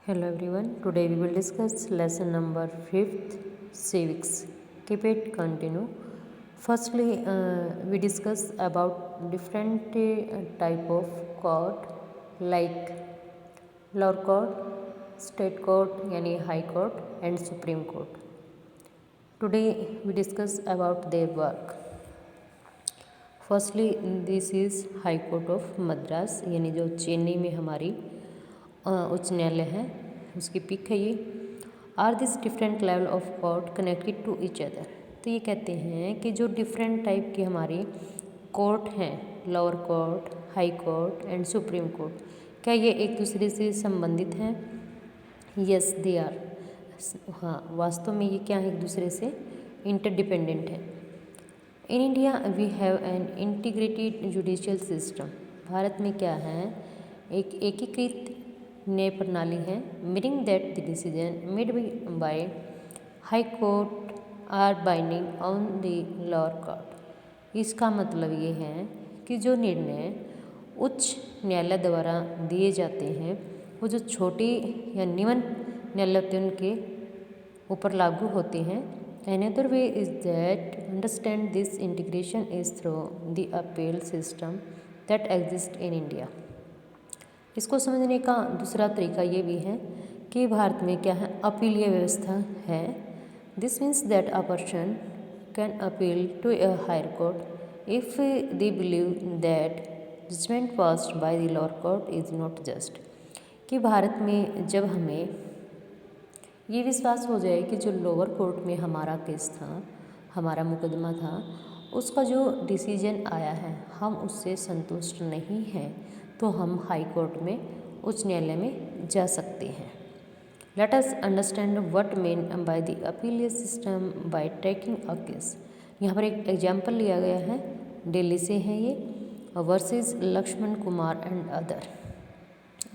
Hello everyone. Today we will discuss lesson number 5th civics. Keep it continue. Firstly, we discuss about different type of court like lower court, state court यानी high court and supreme court. Today we discuss about their work. Firstly this is high court of Madras यानी जो चेन्नई में हमारी उच्च न्यायालय है उसकी pic है ये। Are this different level of court connected to each other. तो ये कहते हैं कि जो डिफरेंट टाइप की हमारी कोर्ट हैं, lower court, high court and supreme court, क्या ये एक दूसरे से संबंधित हैं? Yes they are. हाँ, वास्तव में ये क्या है, एक दूसरे से इंटरडिपेंडेंट है। In India we have an integrated judicial system. Bharat में क्या है, एक एकीकृत न्याय प्रणाली है। Meaning that the decision made by high court are binding on the lower court. इसका मतलब ये है कि जो निर्णय उच्च न्यायालय द्वारा दिए जाते हैं वो जो छोटी या निम्न न्यायालय होते हैं उनके ऊपर लागू होते हैं। Another way is that understand this integration is through the appeal system that exists in India. इसको समझने का दूसरा तरीका ये भी है कि भारत में क्या है, अपीलीय व्यवस्था है। This means that a person can appeal to a higher court if they believe that judgement passed by the lower court is not just. कि भारत में जब हमें ये विश्वास हो जाए कि जो लोअर कोर्ट में हमारा केस था, हमारा मुकदमा था, उसका जो डिसीजन आया है हम उससे संतुष्ट नहीं हैं, तो हम हाई कोर्ट में, उच्च न्यायालय में जा सकते हैं। Let us understand what mean by the appeal system by taking a case. यहाँ पर एक एग्जाम्पल लिया गया है, दिल्ली से है ये, versus Laxman Kumar and other.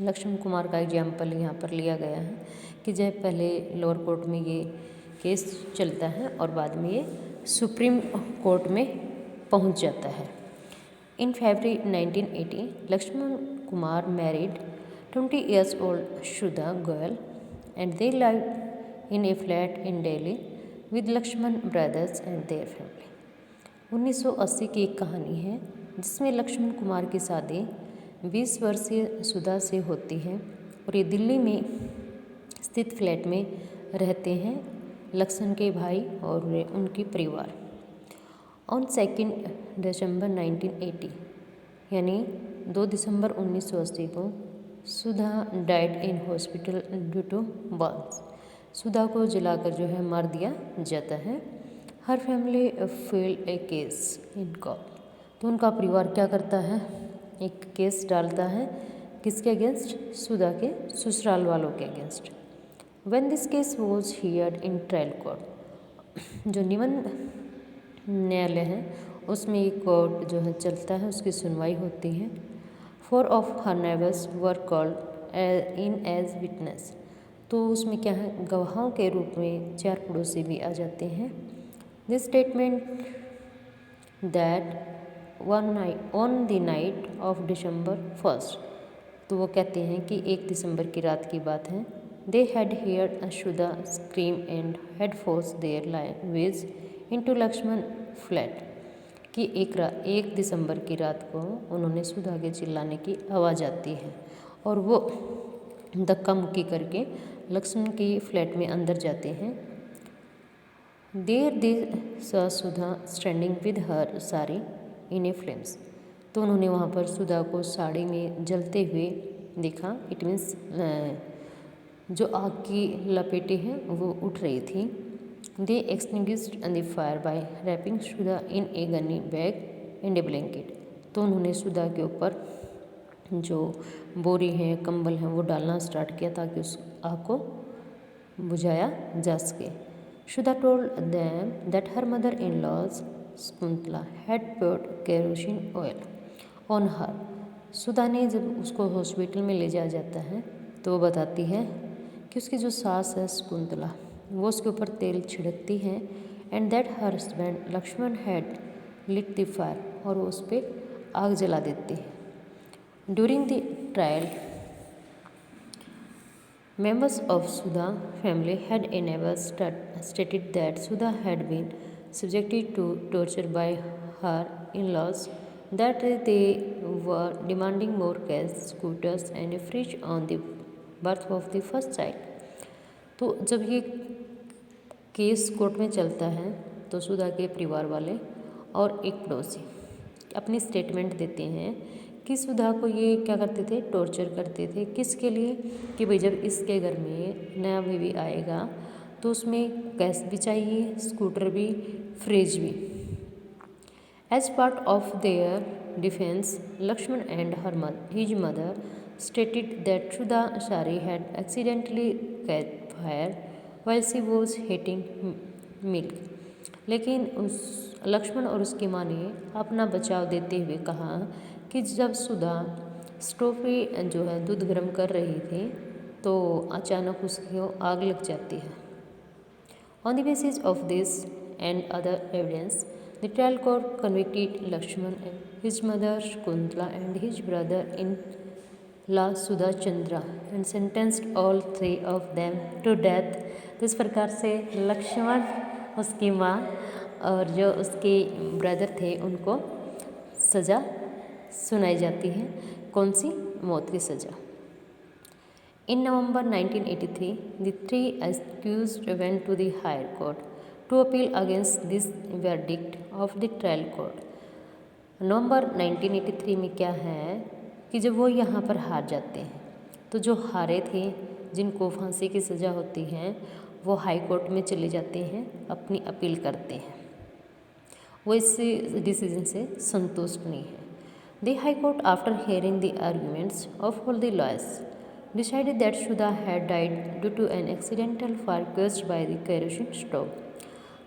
Laxman Kumar का एग्जाम्पल यहाँ पर लिया गया है कि जब पहले लोअर कोर्ट में ये केस चलता है और बाद में ये सुप्रीम कोर्ट में पहुँच जाता है। In February 1980 Laxman Kumar married 20 years old Shudha Goyal and they lived in a flat in Delhi with Lakshman brothers and their family। 1980 की एक कहानी है जिसमें लक्ष्मण कुमार की शादी 20 वर्षीय सुधा से होती है और ये दिल्ली में स्थित फ्लैट में रहते हैं लक्ष्मण के भाई और उनके परिवार। ऑन 2 दिसंबर 1980 यानी 2 दिसंबर 1980 को Sudha died in hospital due to burns. Sudha को जलाकर जो है मार दिया जाता है। हर family filed a case in court. तो उनका परिवार क्या करता है, एक केस डालता है किसके अगेंस्ट, सुधा के ससुराल वालों के against. When this case was heard in trial court, जो निम्न न्यायालय है उसमें ये कोर्ट जो है चलता है, उसकी सुनवाई होती है। 4 of her neighbours were called in as witness. तो उसमें क्या है, गवाहों के रूप में 4 पड़ोसी भी आ जाते हैं। This statement that on the night of December 1st, तो वो कहते हैं कि 1 दिसंबर की रात की बात है। दे हैड हियर्ड अशुदा scream and had forced their language into Laxman flat. कि 1 दिसंबर की रात को उन्होंने सुधा के चिल्लाने की आवाज़ आती है और वो धक्का मुक्की करके लक्ष्मण की फ्लैट में अंदर जाते हैं। There they saw Sudha standing with her sari in a flames. तो उन्होंने वहाँ पर सुधा को साड़ी में जलते हुए देखा। इट मीन्स जो आग की लपेटें हैं वो उठ रही थी। They extinguished the fire by wrapping Sudha in a gunny bag and a blanket. तो उन्होंने सुधा के ऊपर जो बोरी हैं, कंबल हैं, वो डालना स्टार्ट किया ताकि उस आग को बुझाया जा सके। Sudha told them that her mother in laws Shakuntala had poured kerosene oil on her। सुधा ने जब उसको हॉस्पिटल में ले जाया जाता है तो वो बताती है कि उसकी जो सास है शकुंतला, वो उसके ऊपर तेल छिड़कती है and that her husband Laxman had lit the fire, और वो उस पर आग जला देती है। During the trial Members of Sudha family had never stated that Sudha had been subjected to torture by her in-laws, that they were demanding more cash, scooters and a fridge on the birth of the first child. तो जब ये case court में चलता है तो सुधा के परिवार वाले और एक पड़ोसी अपनी स्टेटमेंट देते हैं कि सुधा को ये क्या करते थे, टॉर्चर करते थे। किसके लिए? कि भाई जब इसके घर में नया बेबी आएगा तो उसमें गैस भी चाहिए, स्कूटर भी, फ्रिज भी। As part of their defence, Laxman and his mother stated that Sudha Shari had accidentally caught fire while she was heating milk. लेकिन उस लक्ष्मण और उसकी माँ ने अपना बचाव देते हुए कहा कि जब सुधा स्टोव पे जो है दूध गर्म कर रही थी तो अचानक उसकी आग लग जाती है। On the basis of this and other evidence, the trial court convicted Laxman and his mother Shakuntala and his brother in law Sudha Chandra and sentenced all 3 of them to death. तो इस प्रकार से लक्ष्मण, उसकी माँ और जो उसके ब्रदर थे उनको सज़ा सुनाई जाती है। कौन सी? मौत की सज़ा। इन नवंबर 1983, the 3 accused went to the higher court to appeal against this verdict of the trial court. नवंबर 1983 में क्या है कि जब वो यहाँ पर हार जाते हैं तो जो हारे थे, जिनको फांसी की सज़ा होती है, वो हाई कोर्ट में चले जाते हैं, अपनी अपील करते हैं। वो इस डिसीजन से संतुष्ट नहीं है। The high court, after hearing the arguments of all the lawyers, decided that Sudha had died due to an accidental fire caused by the kerosene stove.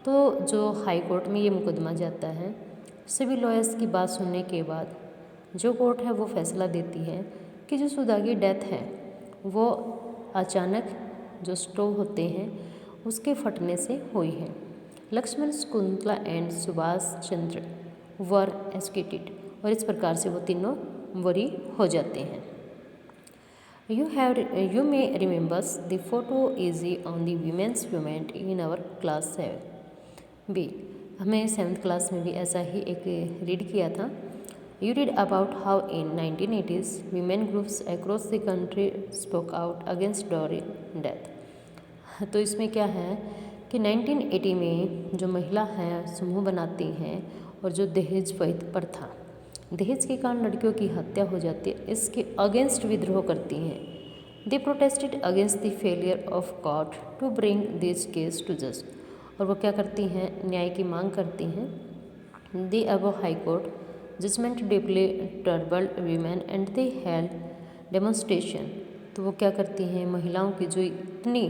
तो जो हाई कोर्ट में ये मुकदमा जाता है, सभी लॉयर्स की बात सुनने के बाद जो कोर्ट है वो फैसला देती है कि जो सुधा की डेथ है वो अचानक जो स्टोव होते हैं उसके फटने से हुई है। Laxman, Shakuntala and Subhash Chandra were executed, और इस प्रकार से वो तीनों बरी हो जाते हैं। You may remember the photo is on the women's movement in our class 7B। हमें 7th क्लास में भी ऐसा ही एक रीड किया था। You read about how in 1980s women groups across the country spoke out against dowry death। तो इसमें क्या है कि 1980 में जो महिला हैं समूह बनाती हैं और जो दहेज प्रथा, दहेज के कारण लड़कियों की हत्या हो जाती है, इसके अगेंस्ट विद्रोह करती हैं। They protested against the failure of court to bring this case to just, और वो क्या करती हैं, न्याय की मांग करती हैं। The above high court judgement deeply troubled women and they held demonstration. तो वो क्या करती हैं, महिलाओं की जो इतनी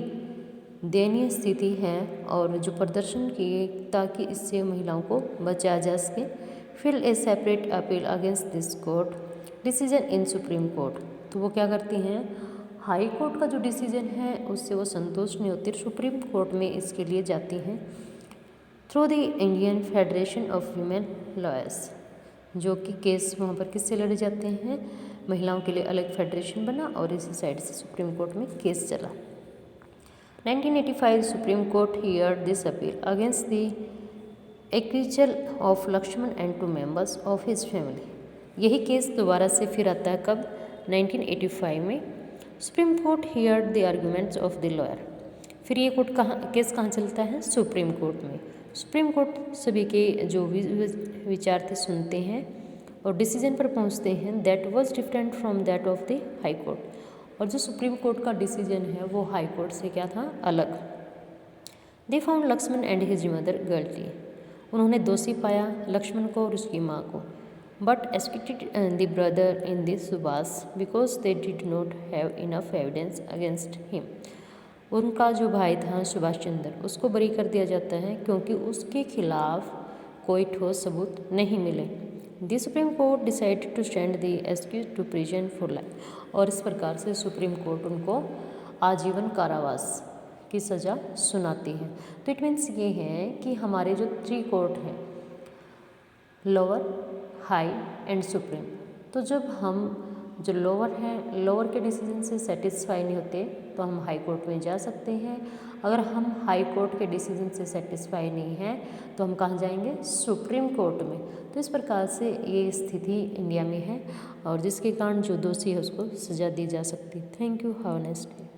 दयनीय स्थिति है और जो प्रदर्शन किए ताकि इससे महिलाओं को बचाया जा सके। Fill a separate appeal against this court decision in supreme court. तो वो क्या करती हैं, हाई कोर्ट का जो डिसीजन है उससे वो संतुष्ट नहीं होती, सुप्रीम कोर्ट में इसके लिए जाती हैं through the Indian federation of women lawyers, जो कि केस वहाँ पर किससे लड़े जाते हैं, महिलाओं के लिए अलग फेडरेशन बना और इसी साइड से सुप्रीम कोर्ट में केस चला। 1985 Supreme Court heard this appeal against the acquittal of Laxman and 2 members of his family. यही केस दोबारा से फिर आता है कब, 1985 में। Supreme Court heard the arguments of the lawyer. फिर ये केस कहाँ चलता है, सुप्रीम कोर्ट में। सुप्रीम कोर्ट सभी के जो विचार थे सुनते हैं और डिसीजन पर पहुंचते हैं that was different from that of the high court. और जो सुप्रीम कोर्ट का डिसीजन है वो हाई कोर्ट से क्या था, अलग। They found Laxman and his mother guilty. उन्होंने दोषी पाया लक्ष्मण को और उसकी माँ को, but executed the brother in this Subhash because they did not have enough evidence against him. उनका जो भाई था सुभाष चंद्र, उसको बरी कर दिया जाता है क्योंकि उसके खिलाफ कोई ठोस सबूत नहीं मिले। The supreme court decided to send the accused to prison for life, और इस प्रकार से सुप्रीम कोर्ट उनको आजीवन कारावास की सज़ा सुनाती है। तो इट मीन्स ये है कि हमारे जो 3 कोर्ट हैं, लोअर, हाई एंड सुप्रीम, तो जब हम जो लोअर हैं, लोअर के डिसीजन से सेटिस्फाई नहीं होते तो हम हाई कोर्ट में जा सकते हैं। अगर हम हाई कोर्ट के डिसीजन से सेटिस्फाई नहीं हैं तो हम कहाँ जाएंगे, सुप्रीम कोर्ट में। तो इस प्रकार से ये स्थिति इंडिया में है और जिसके कारण जो दोषी है उसको सज़ा दी जा सकती है। Thank you, have a nice day.